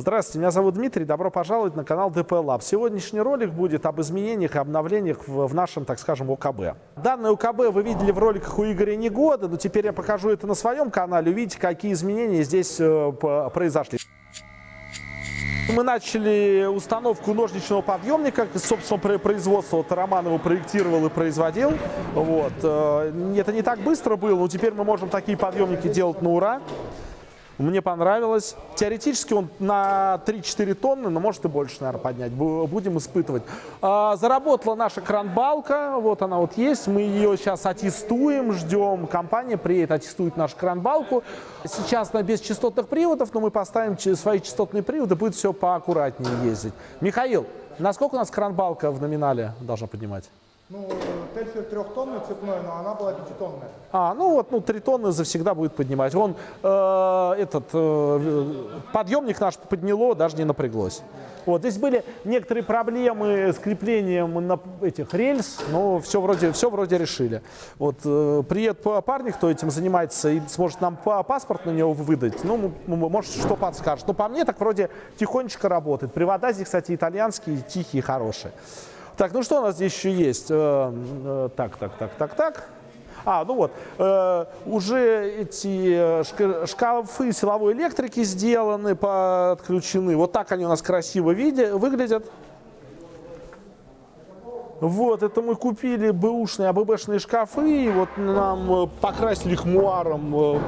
Здравствуйте, меня зовут Дмитрий, добро пожаловать на канал DP Lab. Сегодняшний ролик будет об изменениях и обновлениях в нашем, так скажем, ОКБ. Данное ОКБ вы видели в роликах у Игоря Негода, но теперь я покажу это на своем канале, увидите, какие изменения здесь произошли. Мы начали установку ножничного подъемника, собственно, производство Роман его проектировал и производил. Вот. Это не так быстро было, но теперь мы можем такие подъемники делать на ура. Мне понравилось. Теоретически он на 3-4 тонны, но может и больше, наверное, поднять. Будем испытывать. Заработала наша кранбалка. Вот она вот есть. Мы ее сейчас аттестуем, ждем. Компания приедет, аттестует нашу кранбалку. Сейчас на бесчастотных приводов, но мы поставим свои частотные приводы, будет все поаккуратнее ездить. Михаил, насколько у нас кранбалка в номинале должна поднимать? Ну, Тельфер 3-тонный цепной, но она была 5-тонная. Ну вот, 3 тонны завсегда будет поднимать. Вон подъемник наш подняло, даже не напряглось. Вот, здесь были некоторые проблемы с креплением на этих рельс, но все вроде решили. Вот, приедет парень, кто этим занимается, и сможет нам паспорт на него выдать, ну, может, что подскажет. Но по мне так вроде тихонечко работает. Привода здесь, кстати, итальянские, тихие, хорошие. Так, ну что у нас здесь еще есть? Так. Ну вот, уже эти шкафы силовой электрики сделаны, подключены. Вот так они у нас красиво выглядят. Вот, это мы купили бэушные, АББшные шкафы. И вот нам покрасили их муаром,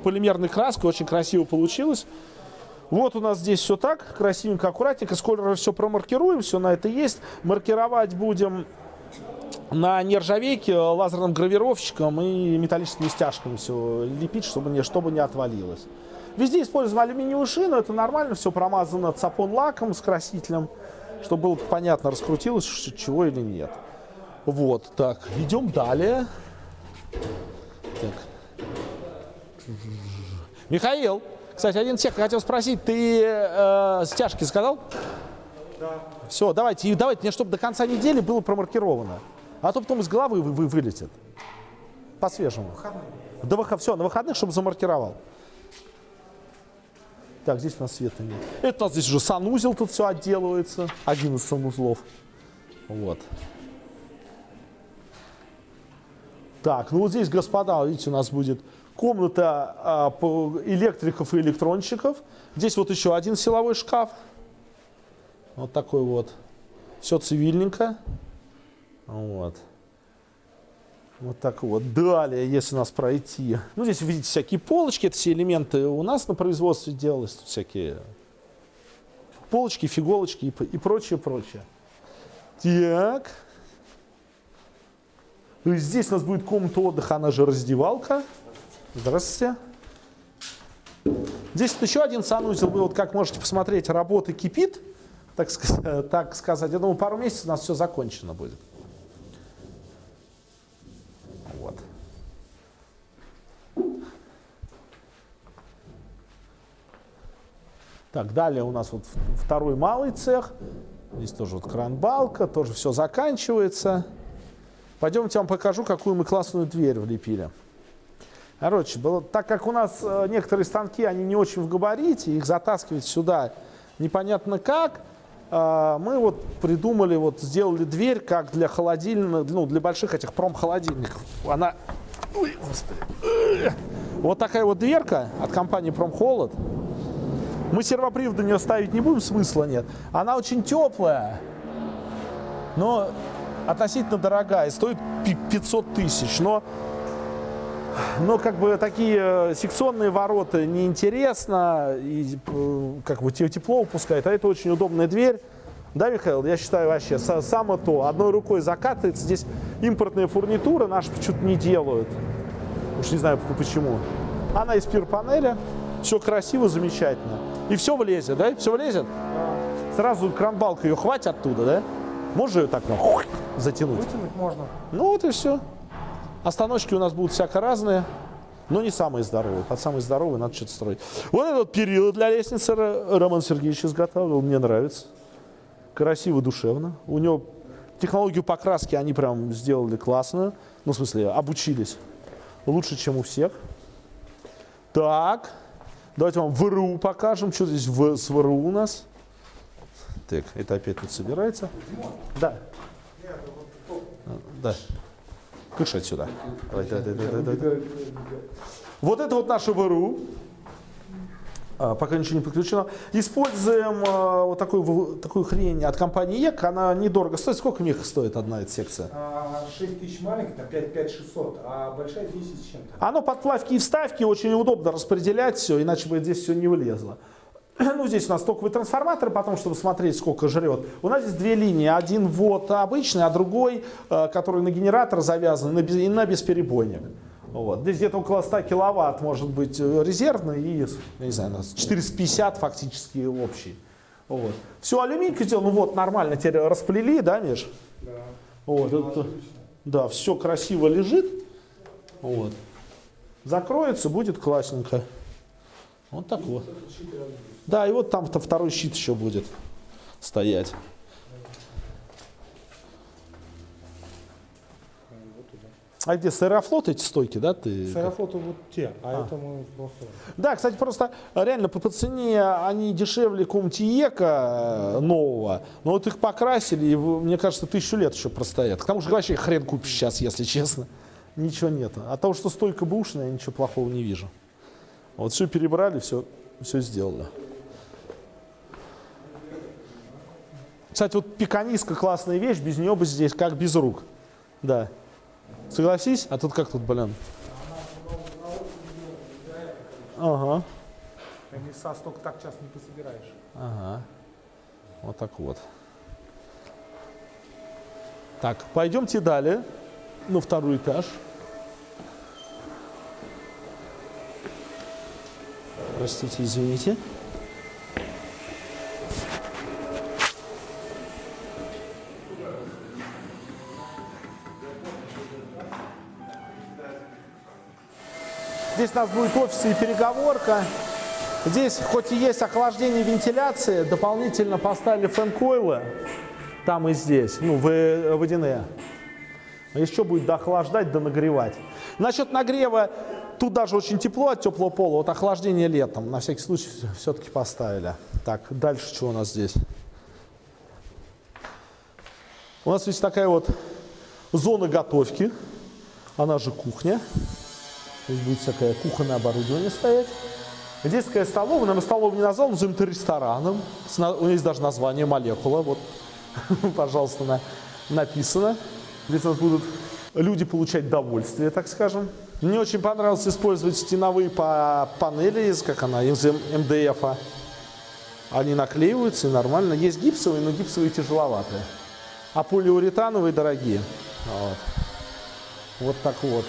полимерной краской. Очень красиво получилось. Вот у нас здесь все так, красивенько, аккуратненько. Скоро все промаркируем, все на это есть. Маркировать будем на нержавейке лазерным гравировщиком и металлическими стяжками все лепить, чтобы не отвалилось. Везде используем алюминиевую шину, это нормально, все промазано цапон-лаком с красителем, чтобы было понятно, раскрутилось чего или нет. Вот, так, идем далее. Так. Михаил! Кстати, один тех хотел спросить, ты стяжки сказал? Да. Все, давайте, мне, чтобы до конца недели было промаркировано. А то потом из головы вылетит. По-свежему. Все, на выходных, чтобы замаркировал. Так, здесь у нас света нет. Это у нас здесь уже санузел, тут все отделывается. Один из санузлов. Вот. Так, ну вот здесь, господа, видите, у нас будет комната электриков и электронщиков. Здесь вот еще один силовой шкаф. Вот такой вот. Все цивильненько. Вот. Вот так вот. Далее, если нас пройти. Ну, здесь видите всякие полочки. Это все элементы у нас на производстве делалось. Тут всякие полочки, фиголочки и прочее. Так. Здесь у нас будет комната отдыха, она же раздевалка. Здравствуйте. Здесь вот еще один санузел. Вы вот как можете посмотреть, работа кипит, так сказать. Я думаю, пару месяцев у нас все закончено будет. Вот. Так, далее у нас вот второй малый цех. Здесь тоже вот кранбалка, тоже все заканчивается. Пойдемте, я вам покажу, какую мы классную дверь влепили. Короче, так как у нас некоторые станки, они не очень в габарите, их затаскивать сюда непонятно как, мы вот придумали, вот сделали дверь, как для холодильных, ну, для больших этих промхолодильников. Она, ой, господи, вот такая вот дверка от компании Промхолод. Мы сервоприводы на нее ставить не будем, смысла нет. Она очень теплая, но относительно дорогая, стоит 500 тысяч, но как бы такие секционные ворота неинтересно, и как бы тепло упускает, а это очень удобная дверь. Да, Михаил, я считаю вообще само то. Одной рукой закатывается, здесь импортная фурнитура, наши почему-то не делают. Уж не знаю почему. Она из пир-панеля, все красиво, замечательно. И все влезет, да? Все влезет? Да. Сразу кранбалка ее хватит оттуда, да? Можно ее так затянуть? Вытянуть можно. Ну вот и все. Остановочки у нас будут всяко разные, но не самые здоровые. Под самые здоровые надо что-то строить. Вот этот перила для лестницы Роман Сергеевич изготавливал. Мне нравится. Красиво, душевно. У него технологию покраски они прям сделали классную. Ну, в смысле, обучились. Лучше, чем у всех. Так. Давайте вам ВРУ покажем. Что здесь с ВРУ у нас? Так, это опять тут собирается. Да. Да. Кыш отсюда. Давай. Вот это вот наше ВРУ. Пока ничего не подключено. Используем вот такую хрень от компании ЕК. Она недорого стоит. Сколько меха стоит одна эта секция? 6 тысяч маленькая, 5600, а большая 10 с чем-то. Оно под плавки и вставки. Очень удобно распределять все, иначе бы здесь все не влезло. Ну, здесь у нас токовый трансформатор, потом, чтобы смотреть, сколько жрет. У нас здесь две линии. Один вот обычный, а другой, который на генератор завязан, на бесперебойник. Вот. Здесь где-то около 100 киловатт может быть резервный и, я не знаю, у нас 450 фактически общий. Вот. Все алюминием сделано, ну вот, нормально теперь расплели, да, Миш? Да. Вот, это, да, все красиво лежит. Вот. Закроется, будет классненько. Вот так вот. Да, и вот там-то второй щит еще будет стоять. А где с Аэрофлота эти стойки, да? Ты... С Аэрофлота вот те, это мы просто... Да, кстати, просто реально по цене они дешевле какого-нибудь ЕКа нового, но вот их покрасили, и, мне кажется, 1000 лет еще простоят. К тому же вообще хрен купишь сейчас, если честно. Ничего нет. От того, что стойка бэушная, я ничего плохого не вижу. Вот все перебрали, все сделали. Кстати, вот пиканистка классная вещь, без нее бы здесь как без рук. Да. Согласись? А тут как тут, блин? Ага. Мяса столько так часто не пособираешь. Ага. Вот так вот. Так, пойдемте далее. На второй этаж. Простите, извините. Здесь у нас будет офис и переговорка. Здесь хоть и есть охлаждение и вентиляция, дополнительно поставили фэн-койлы. Там и здесь, ну, водяные. Еще будет доохлаждать, нагревать. Насчет нагрева, тут даже очень тепло от теплого пола. Вот охлаждение летом, на всякий случай, все-таки поставили. Так, дальше что у нас здесь? У нас есть такая вот зона готовки. Она же кухня. Здесь будет всякое кухонное оборудование стоять. Здесь такая столовая, мы столовую не назвал, назовем это рестораном. У него есть даже название молекула, вот, пожалуйста, написано. Здесь у нас будут люди получать довольствие, так скажем. Мне очень понравилось использовать стеновые панели из МДФ. Они наклеиваются и нормально. Есть гипсовые, но гипсовые тяжеловатые. А полиуретановые дорогие. Вот так вот.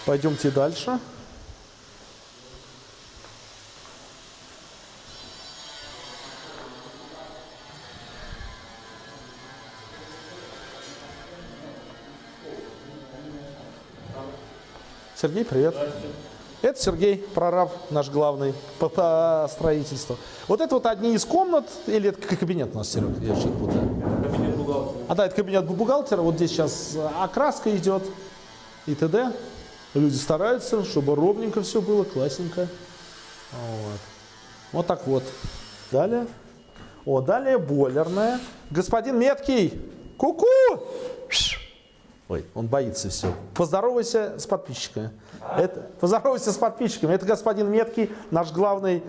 Пойдемте дальше. Сергей, привет. Это Сергей, прораб наш главный по строительству. Вот это вот одни из комнат, или это кабинет у нас, Серега? Я что-то путаю. Кабинет бухгалтера. А да, это кабинет бухгалтера. Вот здесь сейчас окраска идет и т.д. Люди стараются, чтобы ровненько все было, классненько. Вот так вот. Далее. Далее бойлерная. Господин Меткий, ку-ку! Ой, он боится все. Поздоровайся с подписчиками. Поздоровайся с подписчиками. Это господин Меткий, наш главный.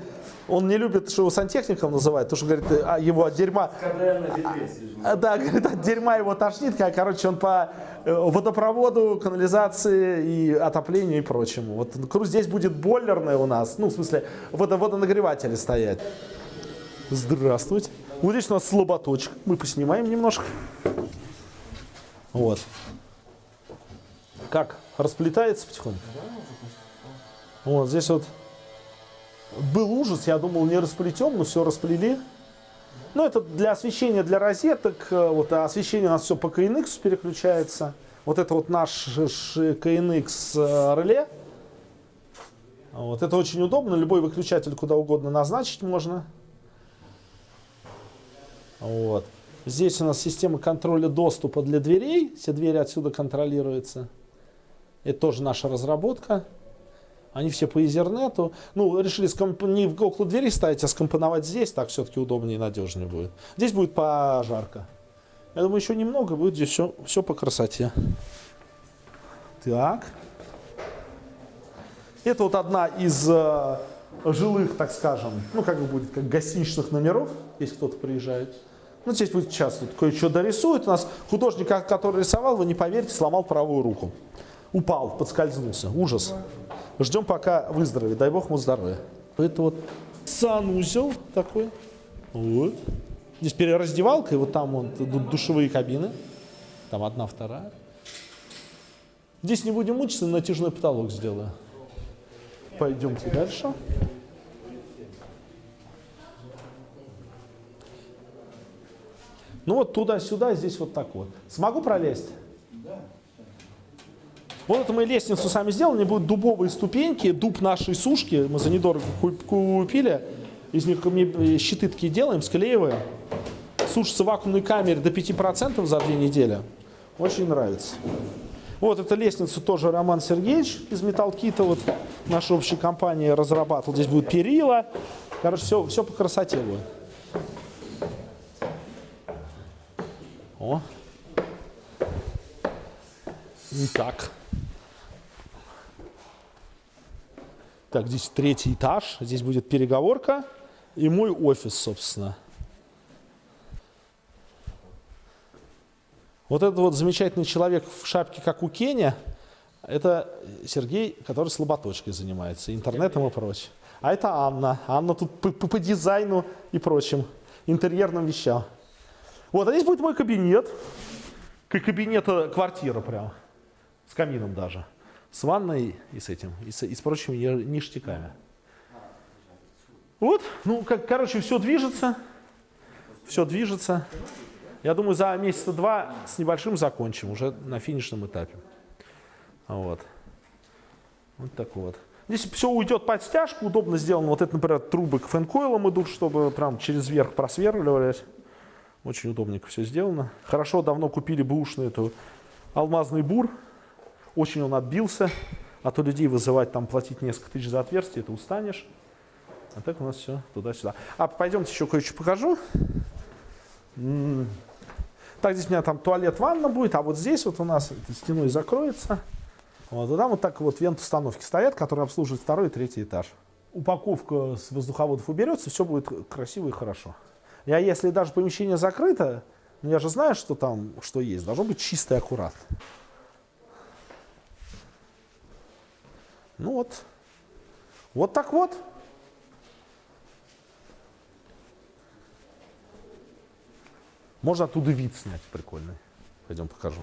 Он не любит, что его сантехником называют, потому что, говорит, его от дерьма... Да, говорит, от дерьма его тошнит. Короче, он по водопроводу, канализации и отоплению и прочему. Вот здесь будет бойлерная у нас, ну, в смысле, водонагреватели стоять. Здравствуйте. Вот здесь у нас слаботочек. Мы поснимаем немножко. Вот. Как? Расплетается потихоньку? Вот здесь вот был ужас, я думал, не расплетем, но все расплели. Ну, это для освещения, для розеток. Вот, а освещение у нас все по KNX переключается. Вот это вот наш KNX реле. Вот, это очень удобно. Любой выключатель куда угодно назначить можно. Вот. Здесь у нас система контроля доступа для дверей. Все двери отсюда контролируются. Это тоже наша разработка. Они все по Ethernet. Ну, решили не около двери ставить, а скомпоновать здесь. Так все-таки удобнее и надежнее будет. Здесь будет пожарка. Я думаю, еще немного будет здесь все по красоте. Так. Это вот одна из жилых, так скажем, ну, как бы будет, как гостиничных номеров, если кто-то приезжает. Ну, здесь будет сейчас тут кое-что дорисует. У нас художник, который рисовал, вы не поверите, сломал правую руку. Упал, подскользнулся. Ужас. Ждем, пока выздоровеет. Дай бог ему здоровья. Это вот санузел такой. Вот. Здесь перераздевалка, и вот там вот душевые кабины. Там одна, вторая. Здесь не будем мучиться, натяжной потолок сделаю. Пойдемте дальше. Ну вот туда-сюда, здесь вот так вот. Смогу пролезть? Да. Вот это мы лестницу сами сделали, будут дубовые ступеньки, дуб нашей сушки, мы за недорого купили, из них щиты такие делаем, склеиваем. Сушится в вакуумной камере до 5% за 2 недели. Очень нравится. Вот эта лестница тоже Роман Сергеевич из Металлкита, вот наша общая компания разрабатывала. Здесь будет перила. Короче, все по красоте будет. О. Итак. Так, здесь 3-й этаж. Здесь будет переговорка и мой офис, собственно. Вот этот вот замечательный человек в шапке, как у Кеня, это Сергей, который слаботочкой занимается, интернетом и прочее. А это Анна. Анна тут по дизайну и прочим интерьерным вещам. Вот, а здесь будет мой кабинет. Как кабинета квартира прям. С камином даже. С ванной и с этим, и с прочими ништяками. Вот, ну, короче, все движется. Все движется. Я думаю, за месяца 2 с небольшим закончим, уже на финишном этапе. Вот. Вот так вот. Здесь все уйдет под стяжку, удобно сделано. Вот это, например, трубы к фэнкоилам идут, чтобы прям через верх просверливались. Очень удобненько все сделано. Хорошо, давно купили бэушную эту алмазный бур. Очень он отбился. А то людей вызывать, там платить несколько тысяч за отверстие, ты устанешь. А так у нас все туда-сюда. А пойдемте еще кое-что покажу. Так, здесь у меня там туалет, ванна будет, а вот здесь вот у нас стеной закроется. Вот, и там вот так вот вент-установки стоят, которые обслуживают 2-й и 3-й этаж. Упаковка с воздуховодов уберется, все будет красиво и хорошо. Если даже помещение закрыто, ну я же знаю, что там, что есть, должно быть чисто и аккуратно. Ну вот. Вот так вот. Можно оттуда вид снять прикольный. Пойдем покажу.